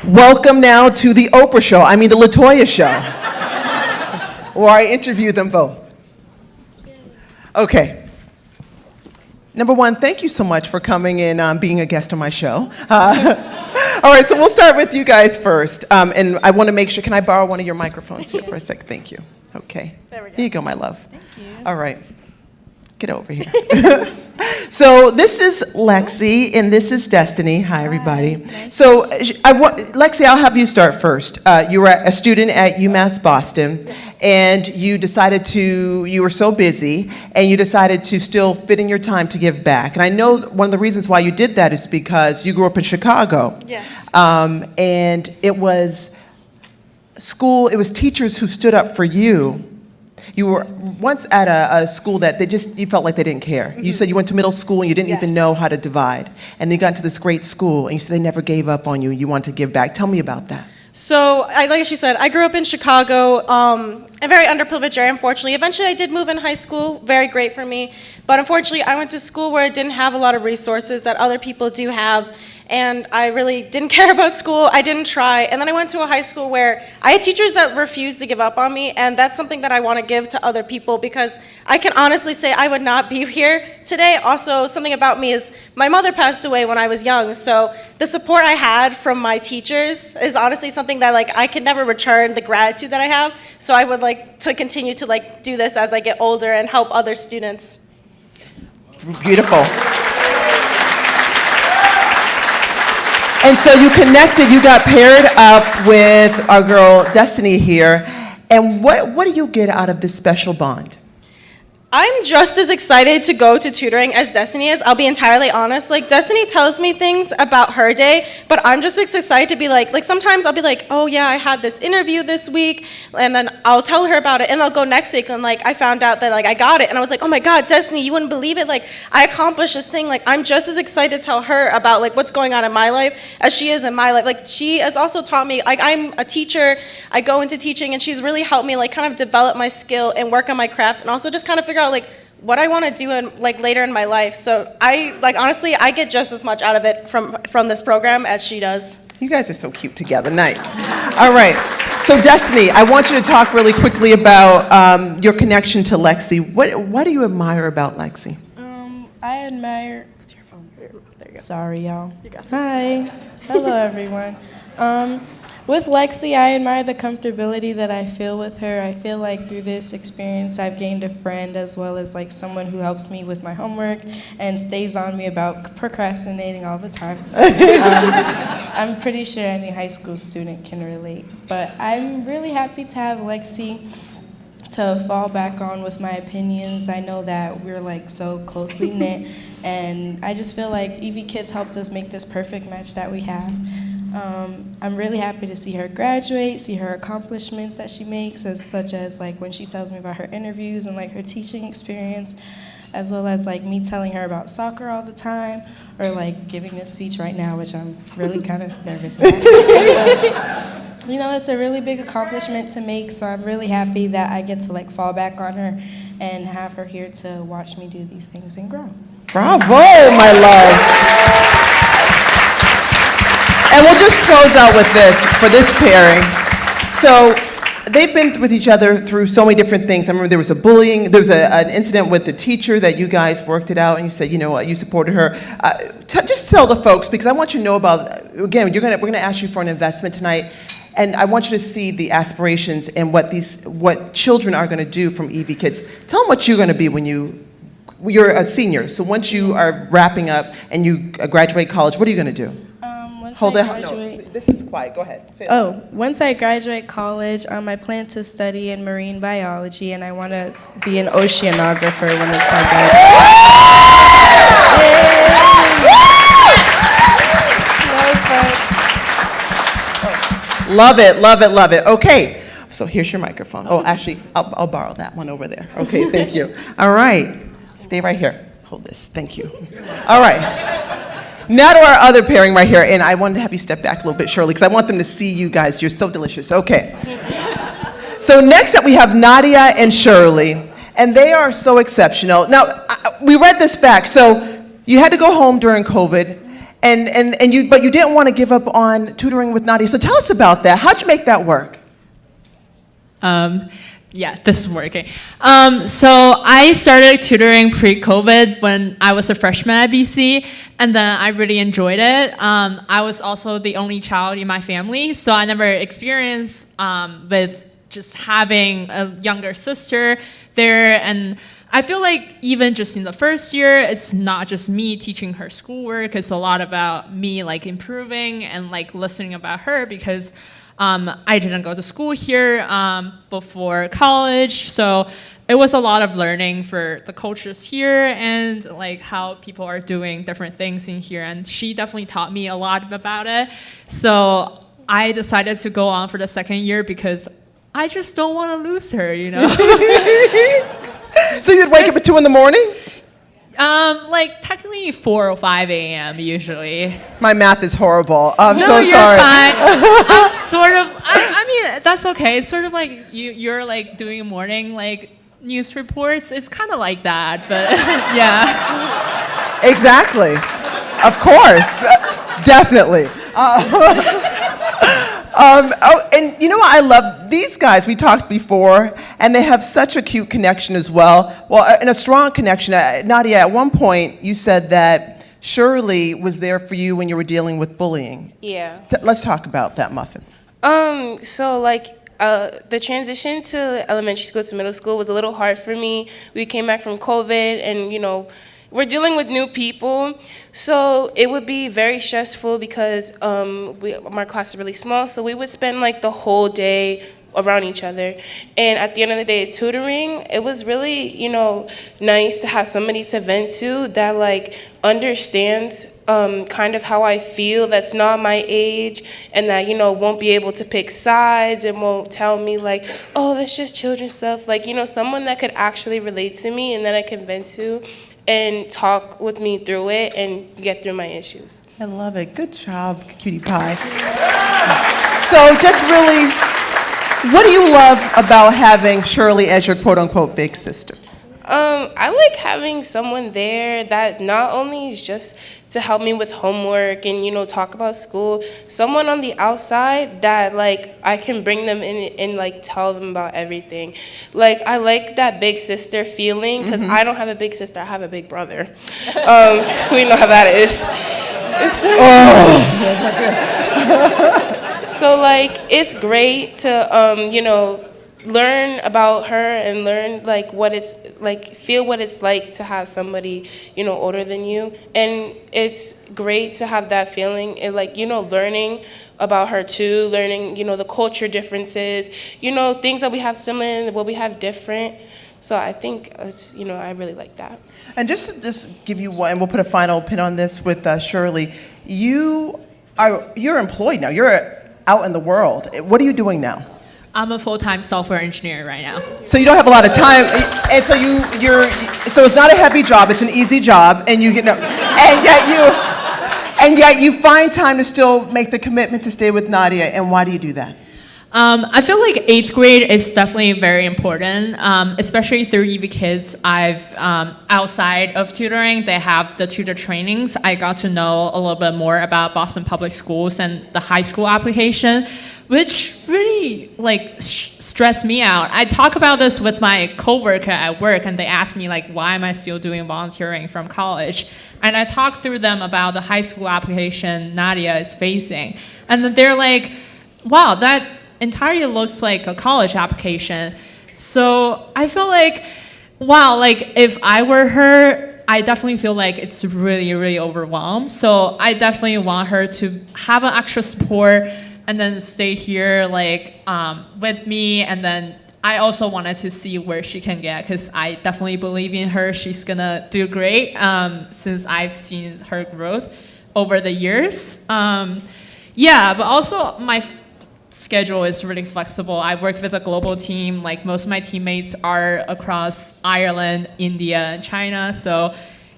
Welcome now to the Oprah show, the Latoyia show, where I interview them both. Okay. Number one, thank you so much for coming and being a guest on my show. All right, so we'll start with you guys first. And I want to make sure, can I borrow one of your microphones here for a sec? Thank you. Okay. There we go. Here you go, my love. Thank you. All right. Get over here. So this is Lexi, and this is Destiny. Hi, everybody. Nice. So Lexi, I'll have you start first. You were a student at UMass Boston, and you were so busy, and you decided to still fit in your time to give back. And I know one of the reasons why you did that is because you grew up in Chicago. Yes. And it was teachers who stood up for you. You were once at a school that you felt like they didn't care. Mm-hmm. You said you went to middle school and you didn't even know how to divide. And then you got into this great school and you said they never gave up on you. You wanted to give back. Tell me about that. So, like she said, I grew up in Chicago, a very underprivileged area, unfortunately. Eventually, I did move in high school, very great for me. But unfortunately, I went to school where I didn't have a lot of resources that other people do have. And I really didn't care about school. I didn't try. And then I went to a high school where I had teachers that refused to give up on me. And that's something that I want to give to other people because I can honestly say I would not be here today. Also, something about me is my mother passed away when I was young. So the support I had from my teachers is honestly something that I can never return the gratitude that I have. So I would like to continue to do this as I get older and help other students. Beautiful. And so you got paired up with our girl Destiny here. And what do you get out of this special bond? I'm just as excited to go to tutoring as Destiny is. I'll be entirely honest. Destiny tells me things about her day, but I'm just as excited to be like sometimes I'll be like, oh yeah, I had this interview this week, and then I'll tell her about it, and I'll go next week, and I found out that I got it, and I was like, oh my God, Destiny, you wouldn't believe it. I accomplished this thing. I'm just as excited to tell her about what's going on in my life as she is in my life. She has also taught me, I'm a teacher, I go into teaching, and she's really helped me kind of develop my skill and work on my craft, and also just kind of figure out what I want to do in later in my life. So I honestly I get just as much out of it from this program as she does. You guys are so cute together. Nice. All right. So Destiny, I want you to talk really quickly about your connection to Lexi. What do you admire about Lexi? I admire. What's your phone? There you go. Sorry, y'all. You got this. Hi. Hello, everyone. With Lexi, I admire the comfortability that I feel with her. I feel like through this experience, I've gained a friend as well as someone who helps me with my homework and stays on me about procrastinating all the time. I'm pretty sure any high school student can relate. But I'm really happy to have Lexi to fall back on with my opinions. I know that we're so closely knit, and I just feel like EV Kids helped us make this perfect match that we have. I'm really happy to see her graduate, see her accomplishments that she makes, such as when she tells me about her interviews and her teaching experience, as well as me telling her about soccer all the time, or giving this speech right now, which I'm really kind of nervous about. It's a really big accomplishment to make, so I'm really happy that I get to fall back on her and have her here to watch me do these things and grow. Bravo, my love. And we'll just close out with this, for this pairing. So they've been with each other through so many different things. I remember there was an incident with the teacher that you guys worked it out, and you said, you know what, you supported her. Just tell the folks, because I want you to know about, again, we're going to ask you for an investment tonight, and I want you to see the aspirations and what children are going to do from EV Kids. Tell them what you're going to be when you're a senior. So once you are wrapping up and you graduate college, what are you going to do? Hold it. No, this is quiet. Go ahead. Say it. Once I graduate college, I plan to study in marine biology, and I want to be an oceanographer when it's all done. That was fun. Love it, love it, love it. Okay, so here's your microphone. Oh, actually, I'll borrow that one over there. Okay, thank you. All right, stay right here. Hold this. Thank you. All right. Now to our other pairing right here, and I wanted to have you step back a little bit, Shirley, because I want them to see you guys. You're so delicious. Okay. So next up, we have Nadia and Shirley, and they are so exceptional. Now, we read this fact. So you had to go home during COVID, But you didn't want to give up on tutoring with Nadia. So tell us about that. How'd you make that work? Yeah, this is working. So I started tutoring pre-COVID when I was a freshman at BC, and then I really enjoyed it. I was also the only child in my family, so I never experienced with just having a younger sister there. And I feel like even just in the first year, it's not just me teaching her schoolwork. It's a lot about me like improving and like listening about her because I didn't go to school here before college, so it was a lot of learning for the cultures here and like how people are doing different things in here. And she definitely taught me a lot about it. So I decided to go on for the second year because I just don't want to lose her, you know. So you'd wake up at 2 in the morning? Like technically 4 or 5 a.m. usually. My math is horrible. I'm No, so you're sorry. fine. Sort of. I mean, that's okay. It's sort of like you're like doing morning like news reports. It's kind of like that, but yeah. Exactly. Of course. Definitely. And you know what I love? These guys, we talked before, and they have such a cute connection as well. Well, and a strong connection. Nadia, at one point, you said that Shirley was there for you when you were dealing with bullying. Yeah. Let's talk about that, Muffin. So like the transition to elementary school to middle school was a little hard for me. We came back from COVID, and you know, we're dealing with new people, so it would be very stressful because my class is really small, so we would spend like the whole day around each other. And at the end of the day, tutoring, it was really, you know, nice to have somebody to vent to that like understands kind of how I feel, that's not my age, and that, you know, won't be able to pick sides and won't tell me like, oh, that's just children's stuff. Like, you know, someone that could actually relate to me and that I can vent to and talk with me through it and get through my issues. I love it. Good job, cutie pie. So just really, what do you love about having Shirley as your quote-unquote big sister? I like having someone there that not only is just to help me with homework and, you know, talk about school, someone on the outside that, like, I can bring them in and, like, tell them about everything. Like, I like that big sister feeling, because I don't have a big sister, I have a big brother. We know how that is. So, like, it's great to, you know, learn about her and learn like what it's like, feel what it's like to have somebody, you know, older than you. And it's great to have that feeling and, like, you know, learning about her too, learning, you know, the culture differences, you know, things that we have similar and what we have different. So I think it's, you know, I really like that. And just to give you one, and we'll put a final pin on this with Shirley, you're employed now, you're out in the world. What are you doing now? I'm a full-time software engineer right now. So you don't have a lot of time, and so so it's not a heavy job, it's an easy job, and you get no, and yet you find time to still make the commitment to stay with Nadia. And why do you do that? I feel like 8th grade is definitely very important, especially through EV Kids. I've, outside of tutoring, they have the tutor trainings. I got to know a little bit more about Boston Public Schools and the high school application, which really like stressed me out. I talk about this with my coworker at work, and they ask me like, why am I still doing volunteering from college? And I talk through them about the high school application Nadia is facing. And then they're like, wow, that entirely looks like a college application. So I feel like, wow, like if I were her, I definitely feel like it's really, really overwhelmed. So I definitely want her to have an extra support and then stay here like with me. And then I also wanted to see where she can get, because I definitely believe in her. She's gonna do great since I've seen her growth over the years. Yeah, but also my schedule is really flexible. I work with a global team. Like most of my teammates are across Ireland, India, and China. So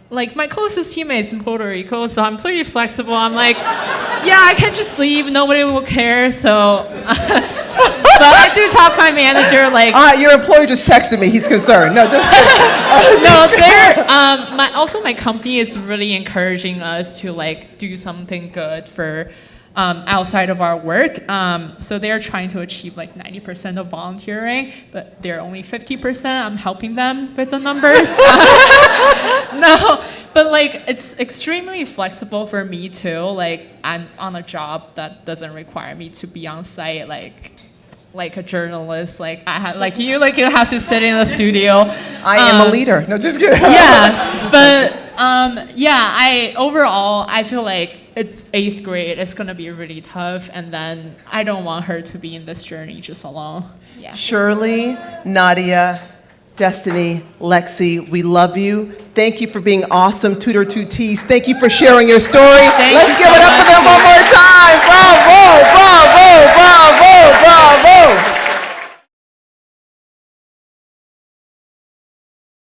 like my closest teammates in Puerto Rico, so I'm pretty flexible. I'm like, yeah, I can just leave, nobody will care. So, but I do talk to my manager like. Your employer just texted me. He's concerned. No, just No, they're also my company is really encouraging us to like do something good for outside of our work. So they're trying to achieve like 90% of volunteering, but they're only 50%. I'm helping them with the numbers. No, but like it's extremely flexible for me too. Like I'm on a job that doesn't require me to be on site like a journalist. Like I have like you have to sit in a studio. I am a leader. No, just kidding. Yeah, but overall I feel like it's 8th grade. It's gonna be really tough, and then I don't want her to be in this journey just alone. Yeah. Shirley, Nadia, Destiny, Lexi, we love you. Thank you for being awesome tutor-tutees. Thank you for sharing your story. Let's give it up for them one more time. Bravo, bravo, bravo, bravo.